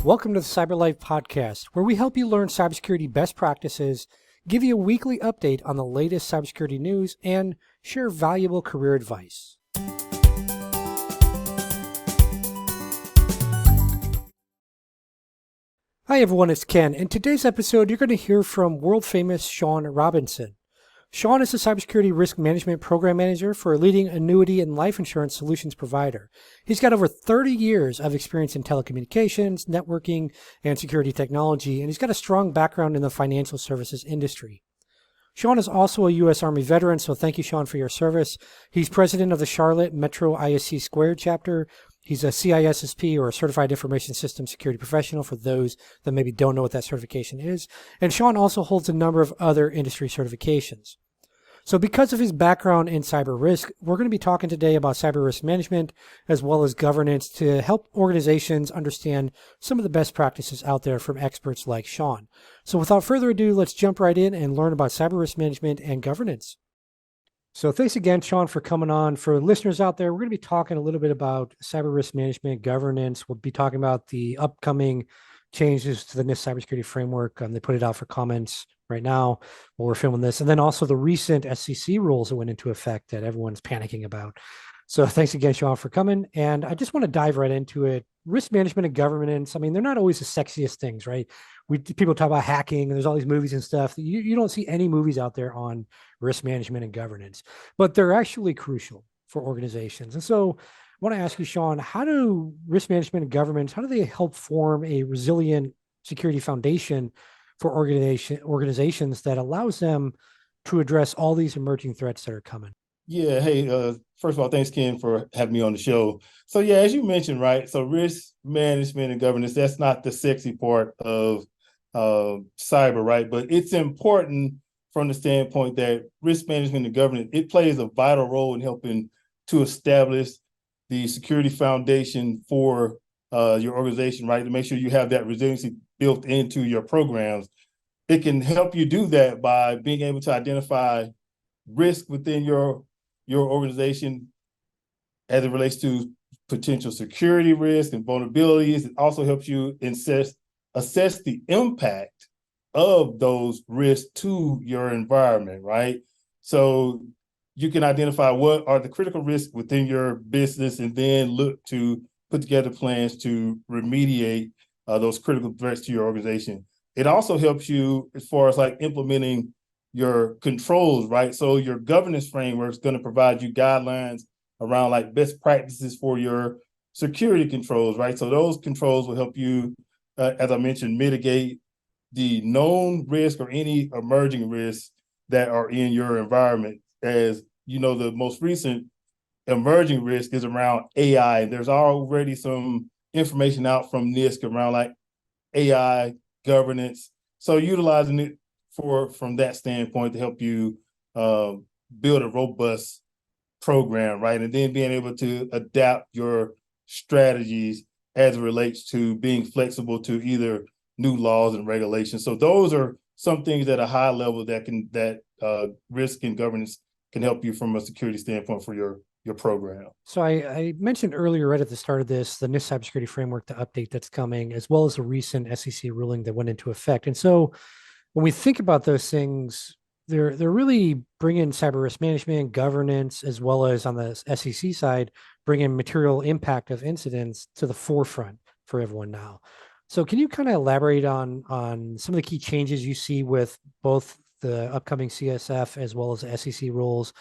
Welcome to the Cyber Life Podcast, where we help you learn cybersecurity best practices, give you a weekly update on the latest cybersecurity news, and share valuable career advice. Hi everyone, it's Ken. In today's episode, you're going to hear from world-famous Shawn Robinson. Shawn is a cybersecurity risk management program manager for a leading annuity and life insurance solutions provider. He's got over 30 years of experience in telecommunications, networking, and security technology, and he's got a strong background in the financial services industry. Shawn is also a U.S. Army veteran, so thank you, Shawn, for your service. He's president of the Charlotte Metro ISC2 Chapter. He's a CISSP, or a Certified Information System Security Professional, for those that maybe don't know what that certification is. And Shawn also holds a number of other industry certifications. So because of his background in cyber risk, we're going to be talking today about cyber risk management as well as governance to help organizations understand some of the best practices out there from experts like Shawn. So without further ado, let's jump right in and learn about cyber risk management and governance. So thanks again, Shawn, for coming on. For listeners out there, we're going to be talking a little bit about cyber risk management, governance. We'll be talking about the upcoming changes to the NIST cybersecurity framework. They put it out for comments right now while we're filming this. And then also the recent SEC rules that went into effect that everyone's panicking about. So thanks again, Shawn, for coming. And I just want to dive right into it. Risk management and governance, I mean, they're not always the sexiest things, right? People talk about hacking, and there's all these movies and stuff. You don't see any movies out there on risk management and governance, but they're actually crucial for organizations. And so I want to ask you, Shawn, how do risk management and governance, how do they help form a resilient security foundation for organizations that allows them to address all these emerging threats that are coming? Yeah. Hey, first of all, thanks, Ken, for having me on the show. So yeah, as you mentioned, right? So risk management and governance, that's not the sexy part of cyber, right? But it's important from the standpoint that risk management and governance, it plays a vital role in helping to establish the security foundation for your organization, right? To make sure you have that resiliency built into your programs. It can help you do that by being able to identify risk within your organization as it relates to potential security risk and vulnerabilities. It also helps you assess the impact of those risks to your environment, right? So you can identify what are the critical risks within your business and then look to put together plans to remediate those critical threats to your organization. It also helps you as far as like implementing your controls, right? So your governance framework is going to provide you guidelines around like best practices for your security controls, right? So those controls will help you, as I mentioned, mitigate the known risk or any emerging risks that are in your environment. As you know, the most recent emerging risk is around AI. And there's already some information out from NIST around like AI governance. So utilizing it from that standpoint to help you build a robust program, right? And then being able to adapt your strategies as it relates to being flexible to either new laws and regulations. So those are some things at a high level that risk and governance can help you from a security standpoint for your program. So I mentioned earlier, right at the start of this, the NIST cybersecurity framework, the update that's coming, as well as the recent SEC ruling that went into effect. And so when we think about those things, they're really bringing cyber risk management, governance, as well as on the SEC side, bringing material impact of incidents to the forefront for everyone now. So can you kind of elaborate on some of the key changes you see with both the upcoming CSF as well as the SEC rules,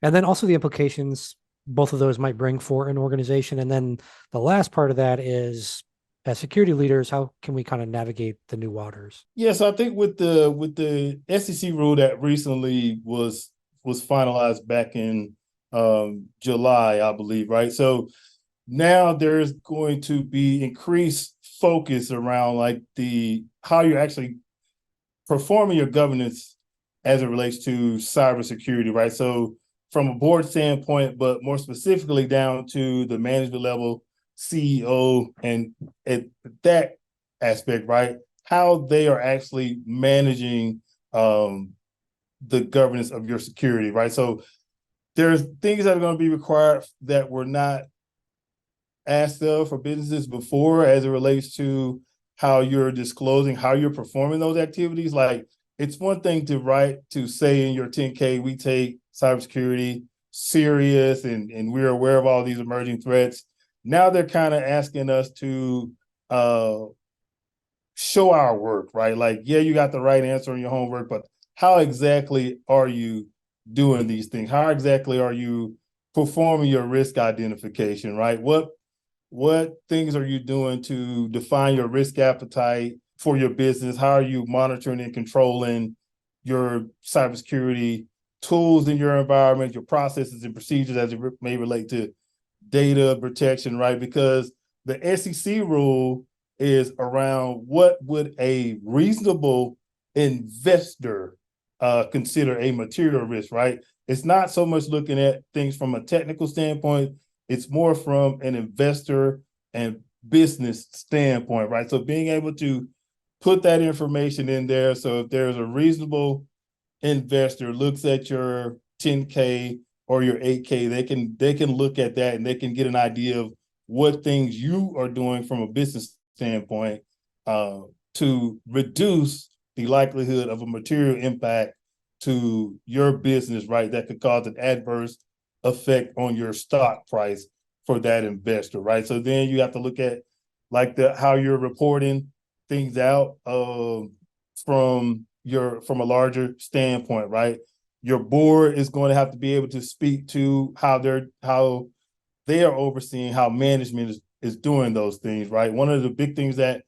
and then also the implications both of those might bring for an organization? And then the last part of that is, as security leaders, how can we kind of navigate the new waters? Yeah, so I think with the SEC rule that recently was finalized back in July, I believe, right? So now there's going to be increased focus around like how you're actually performing your governance as it relates to cybersecurity, right? So from a board standpoint, but more specifically down to the management level, CEO, and at that aspect, right? How they are actually managing the governance of your security, right? So there's things that are going to be required that were not asked of for businesses before as it relates to how you're disclosing, how you're performing those activities. Like, it's one thing to say in your 10K, we take cybersecurity serious and we're aware of all these emerging threats. Now they're kind of asking us to show our work, right? Like, yeah, you got the right answer on your homework, but how exactly are you doing these things? How exactly are you performing your risk identification, right? What things are you doing to define your risk appetite for your business? How are you monitoring and controlling your cybersecurity tools in your environment, your processes and procedures as it may relate to data protection, right? Because the SEC rule is around what would a reasonable investor consider a material risk, right? It's not so much looking at things from a technical standpoint, it's more from an investor and business standpoint, right? So being able to put that information in there, so if there's a reasonable investor looks at your 10K or your 8K, they can look at that and they can get an idea of what things you are doing from a business standpoint to reduce the likelihood of a material impact to your business, right? That could cause an adverse effect on your stock price for that investor, right? So then you have to look at like how you're reporting things out from a larger standpoint, right? Your board is going to have to be able to speak to how they are overseeing how management is doing those things, right? One of the big things that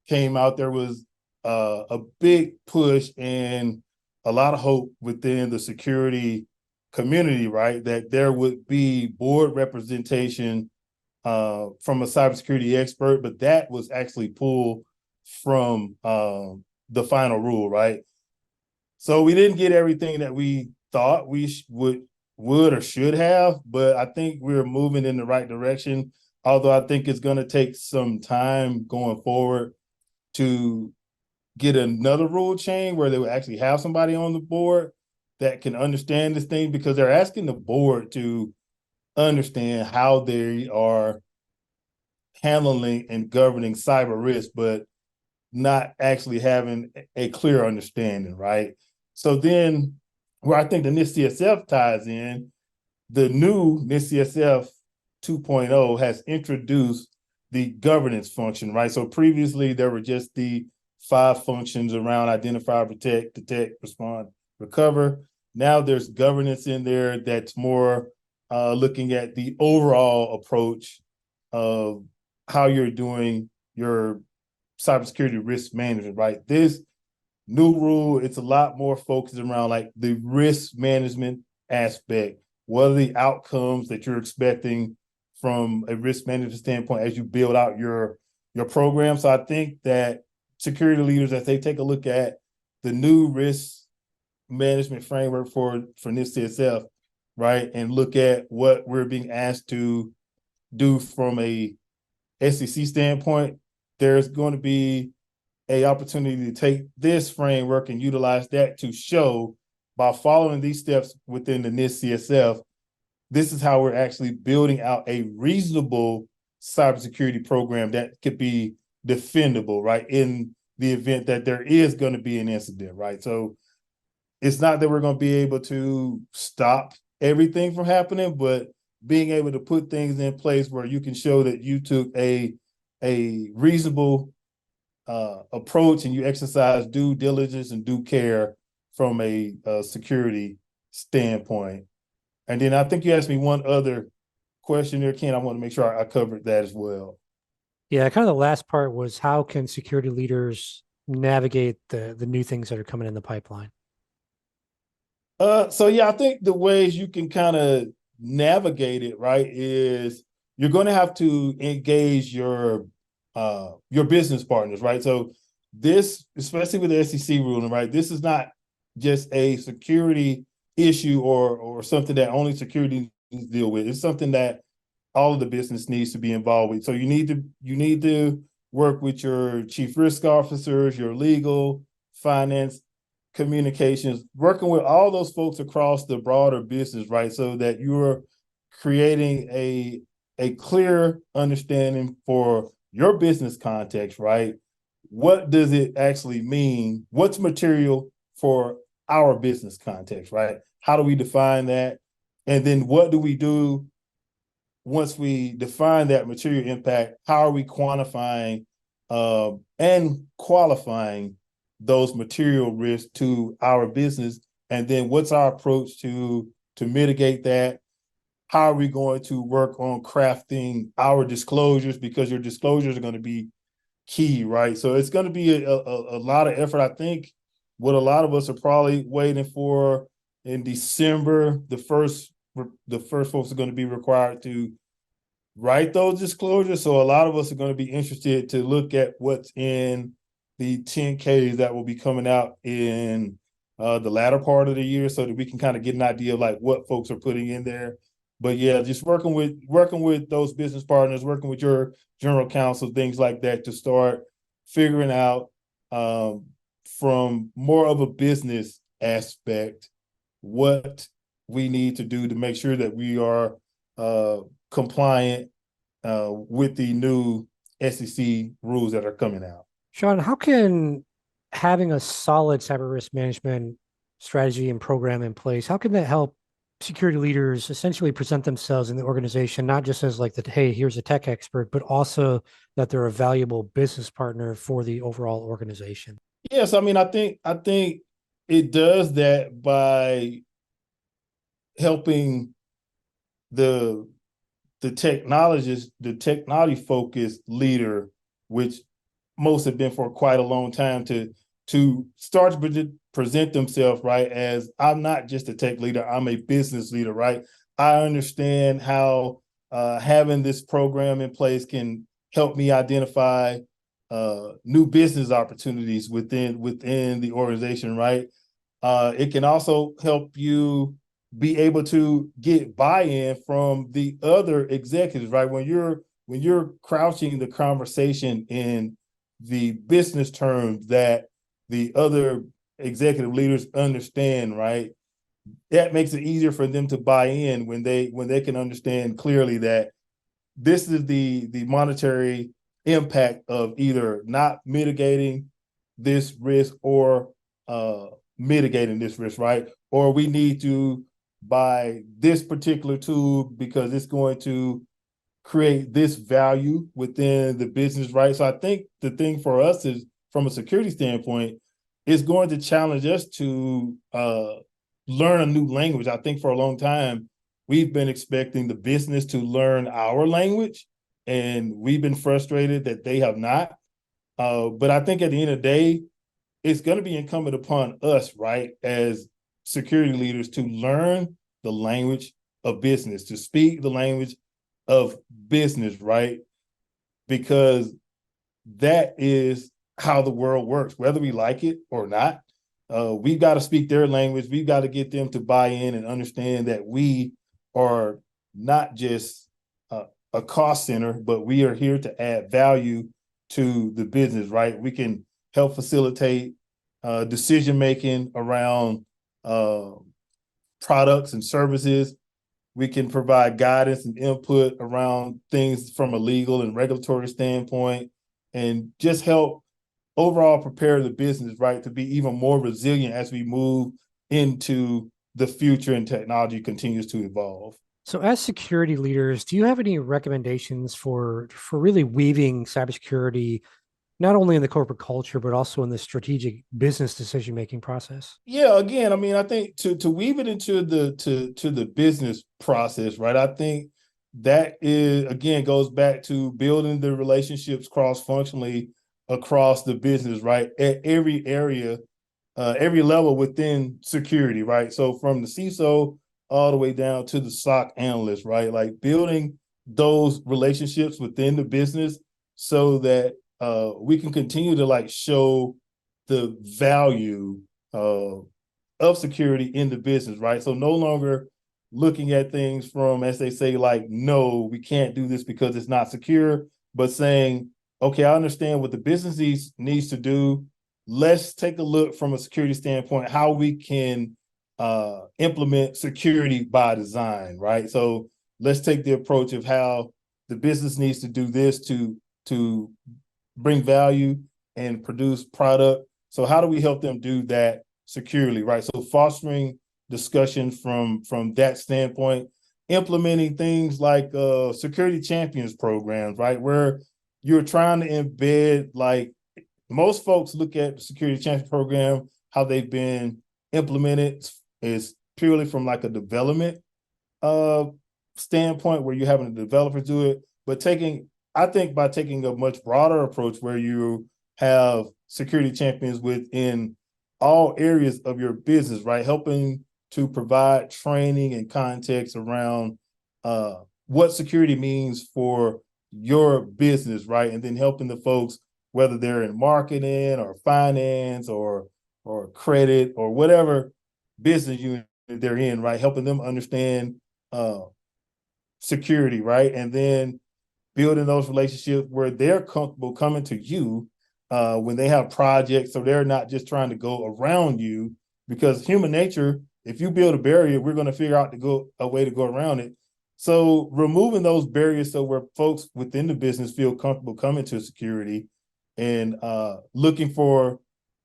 came out there was a big push and a lot of hope within the security community, right? That there would be board representation from a cybersecurity expert, but that was actually pulled from the final rule, right? So we didn't get everything that we thought we would or should have, but I think we're moving in the right direction. Although I think it's going to take some time going forward to get another rule change where they would actually have somebody on the board that can understand this thing, because they're asking the board to understand how they are handling and governing cyber risk, but not actually having a clear understanding, right? So then where I think the NIST-CSF ties in, the new NIST-CSF 2.0 has introduced the governance function, right? So previously there were just the 5 functions around identify, protect, detect, respond, recover. Now there's governance in there that's more looking at the overall approach of how you're doing your cybersecurity risk management, right? This new rule, it's a lot more focused around like the risk management aspect. What are the outcomes that you're expecting from a risk management standpoint as you build out your program? So I think that security leaders, as they take a look at the new risk management framework for NIST-CSF, right, and look at what we're being asked to do from a SEC standpoint, there's going to be an opportunity to take this framework and utilize that to show, by following these steps within the NIST-CSF, this is how we're actually building out a reasonable cybersecurity program that could be defendable, right, in the event that there is going to be an incident, right? So it's not that we're going to be able to stop everything from happening, but being able to put things in place where you can show that you took a reasonable approach and you exercise due diligence and due care from a security standpoint. And then I think you asked me one other question there, Ken. I want to make sure I covered that as well. Yeah, kind of the last part was, how can security leaders navigate the new things that are coming in the pipeline? So yeah, I think the ways you can kind of navigate it, right, is you're going to have to engage your business partners, right? So this, especially with the SEC ruling, right, this is not just a security issue or something that only security needs to deal with. It's something that all of the business needs to be involved with. So you need to work with your chief risk officers, your legal, finance, communications, working with all those folks across the broader business, right? So that you're creating a clear understanding for your business context, right? what does it actually mean? What's material for our business context, right? How do we define that? And then what do we do once we define that material impact? How are we quantifying and qualifying those material risks to our business? And then what's our approach to mitigate that? How are we going to work on crafting our disclosures? Because your disclosures are going to be key, right? So it's going to be a lot of effort. I think what a lot of us are probably waiting for in December, the first folks are going to be required to write those disclosures. So a lot of us are going to be interested to look at what's in the 10Ks that will be coming out in the latter part of the year, so that we can kind of get an idea of like what folks are putting in there. But yeah, just working with those business partners, working with your general counsel, things like that, to start figuring out from more of a business aspect what we need to do to make sure that we are compliant with the new SEC rules that are coming out. Shawn, how can having a solid cyber risk management strategy and program in place, how can that help security leaders essentially present themselves in the organization, not just as like the, hey, here's a tech expert, but also that they're a valuable business partner for the overall organization? Yes, I mean, I think it does that by helping the technologist, the technology focused leader, which most have been for quite a long time, to start to present themselves, right, as I'm not just a tech leader, I'm a business leader, right? I understand how having this program in place can help me identify new business opportunities within the organization, right? It can also help you be able to get buy-in from the other executives, right? When you're crouching the conversation in the business terms that the other executive leaders understand, right? That makes it easier for them to buy in when they can understand clearly that this is the monetary impact of either not mitigating this risk or mitigating this risk, right? Or we need to buy this particular tool because it's going to create this value within the business, right? So I think the thing for us is, from a security standpoint, is going to challenge us to learn a new language. I think for a long time, we've been expecting the business to learn our language, and we've been frustrated that they have not. But I think at the end of the day, it's going to be incumbent upon us, right, as security leaders, to learn the language of business, to speak the language of business, right? Because that is how the world works, whether we like it or not. We've got to speak their language. We've got to get them to buy in and understand that we are not just a cost center, but we are here to add value to the business, right? We can help facilitate decision-making around products and services. We can provide guidance and input around things from a legal and regulatory standpoint, and just help overall prepare the business, right, to be even more resilient as we move into the future and technology continues to evolve. So as security leaders, do you have any recommendations for really weaving cybersecurity not only in the corporate culture, but also in the strategic business decision-making process? Yeah, again, I mean, I think to weave it into the business process, right? I think that is, again, goes back to building the relationships cross-functionally across the business, right? At every area, every level within security, right? So from the CISO all the way down to the SOC analyst, right? Like building those relationships within the business so that we can continue to like show the value of security in the business, right? So no longer looking at things from, as they say, like, no, we can't do this because it's not secure, but saying, okay, I understand what the business needs to do. Let's take a look from a security standpoint, how we can implement security by design, right? So let's take the approach of how the business needs to do this to bring value. and produce product. So how do we help them do that securely, right? So fostering discussion from that standpoint, implementing things like security champions programs, right? Where you're trying to embed, like, most folks look at the security champion program, how they've been implemented is purely from like a development standpoint where you're having a developer do it, but I think by taking a much broader approach where you have security champions within all areas of your business, right? Helping to provide training and context around what security means for your business, right? And then helping the folks, whether they're in marketing or finance or credit or whatever business unit they're in, right? Helping them understand security, right? And then building those relationships where they're comfortable coming to you when they have projects, so they're not just trying to go around you, because human nature, if you build a barrier, we're going to figure out a way to go around it. So removing those barriers so where folks within the business feel comfortable coming to security and looking for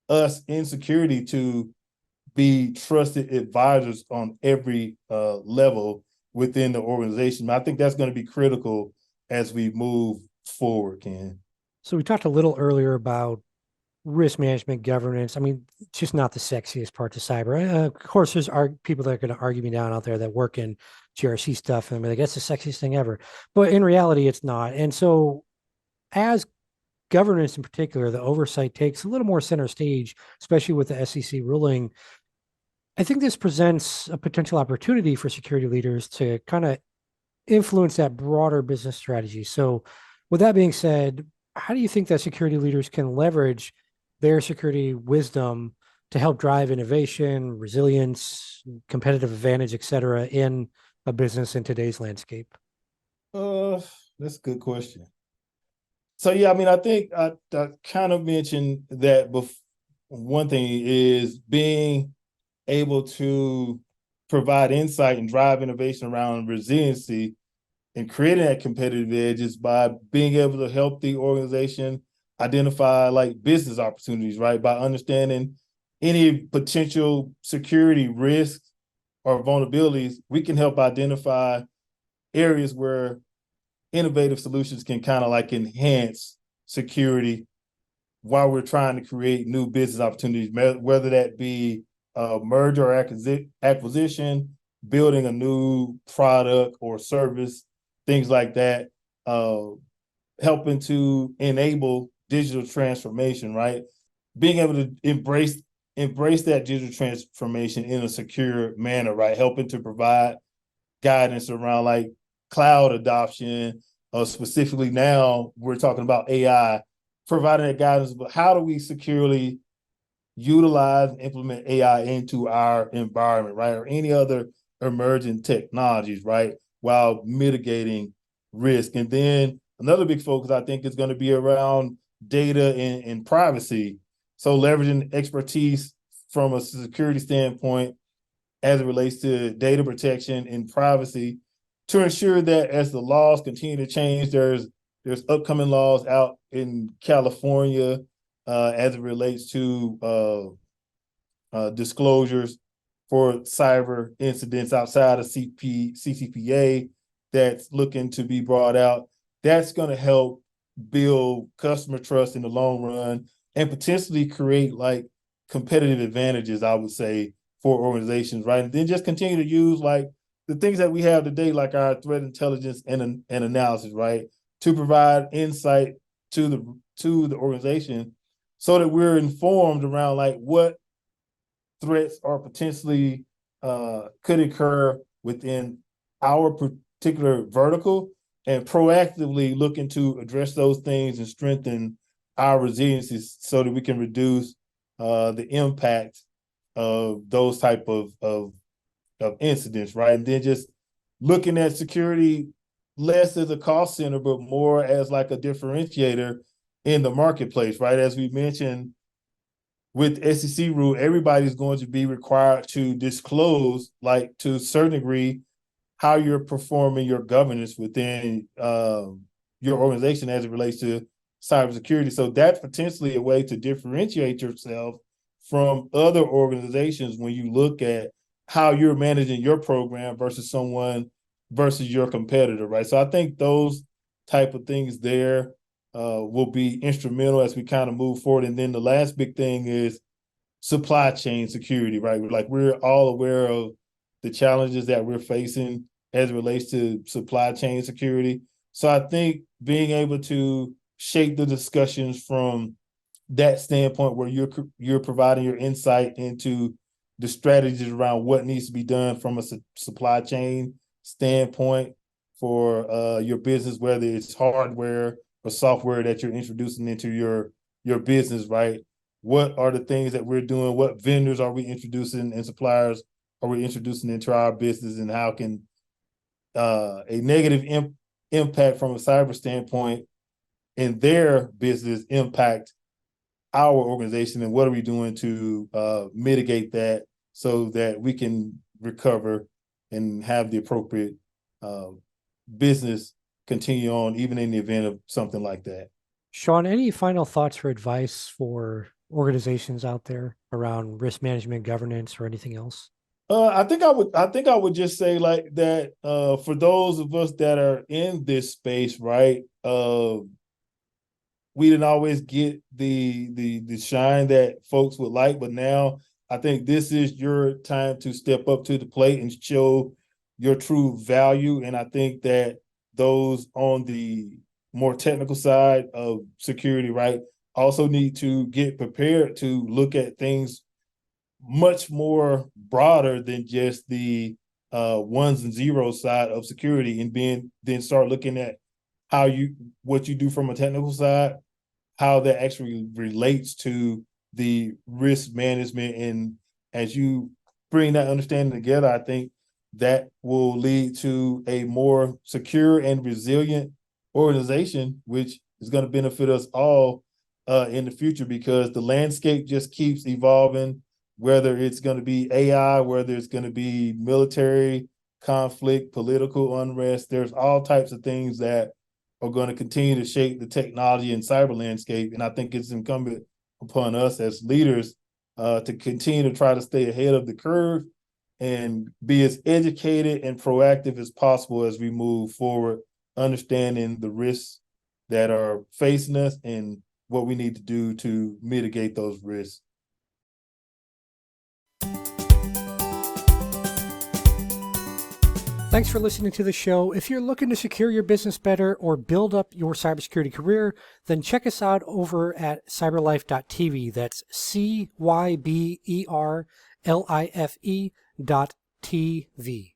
us in security to be trusted advisors on every level within the organization. I think that's going to be critical as we move forward, Ken. So we talked a little earlier about risk management governance. I mean, it's just not the sexiest part of cyber. Of course, there's people that are going to argue me down out there that work in GRC stuff, and I mean, like, that's the sexiest thing ever. But in reality, it's not. And so, as governance in particular, the oversight takes a little more center stage, especially with the SEC ruling. I think this presents a potential opportunity for security leaders to kind of influence that broader business strategy. So, with that being said, how do you think that security leaders can leverage their security wisdom to help drive innovation, resilience, competitive advantage, et cetera, in a business in today's landscape? That's a good question. So yeah, I mean, I think I kind of mentioned that before. One thing is being able to provide insight and drive innovation around resiliency and creating that competitive edge is by being able to help the organization identify like business opportunities, right? By understanding any potential security risks or vulnerabilities, we can help identify areas where innovative solutions can kind of like enhance security while we're trying to create new business opportunities, whether that be merger or acquisition, building a new product or service, things like that, helping to enable digital transformation, right? Being able to embrace that digital transformation in a secure manner, right? Helping to provide guidance around like cloud adoption, specifically now we're talking about AI, providing that guidance, but how do we securely utilize and implement AI into our environment, right? Or any other emerging technologies, right? While mitigating risk. And then another big focus, I think, is going to be around data and privacy. So leveraging expertise from a security standpoint as it relates to data protection and privacy to ensure that as the laws continue to change, there's upcoming laws out in California as it relates to disclosures for cyber incidents outside of CCPA that's looking to be brought out. That's going to help build customer trust in the long run and potentially create like competitive advantages, I would say, for organizations, right? And then just continue to use like the things that we have today, like our threat intelligence and analysis, right? To provide insight to the organization so that we're informed around like what threats are potentially could occur within our particular vertical and proactively looking to address those things and strengthen our resiliency so that we can reduce the impact of those type of incidents, right? And then just looking at security less as a cost center, but more as like a differentiator in the marketplace, right? As we mentioned with SEC rule, everybody's going to be required to disclose, like to a certain degree, how you're performing your governance within your organization as it relates to cybersecurity. So that's potentially a way to differentiate yourself from other organizations when you look at how you're managing your program versus your competitor, right? So I think those type of things there will be instrumental as we kind of move forward. And then the last big thing is supply chain security, right? Like we're all aware of the challenges that we're facing as it relates to supply chain security. So I think being able to shape the discussions from that standpoint where you're providing your insight into the strategies around what needs to be done from a supply chain standpoint for your business, whether it's hardware or software that you're introducing into your business, right? What are the things that we're doing? What vendors are we introducing and suppliers are we introducing into our business, and how can a negative impact from a cyber standpoint in their business impact our organization, and what are we doing to mitigate that so that we can recover and have the appropriate business continue on even in the event of something like that. Shawn, any final thoughts or advice for organizations out there around risk management, governance, or anything else? I think I would just say like that for those of us that are in this space, right? We didn't always get the shine that folks would like, but now I think this is your time to step up to the plate and show your true value. And I think that those on the more technical side of security, right, also need to get prepared to look at things much more broader than just the ones and zeros side of security, and then start looking at what you do from a technical side, how that actually relates to the risk management. And as you bring that understanding together, I think that will lead to a more secure and resilient organization, which is going to benefit us all in the future, because the landscape just keeps evolving, whether it's going to be AI, whether it's going to be military conflict, political unrest. There's all types of things that are going to continue to shape the technology and cyber landscape. And I think it's incumbent upon us as leaders to continue to try to stay ahead of the curve and be as educated and proactive as possible as we move forward, understanding the risks that are facing us and what we need to do to mitigate those risks. Thanks for listening to the show. If you're looking to secure your business better or build up your cybersecurity career, then check us out over at cyberlife.tv. That's CYBERLIFE.tv.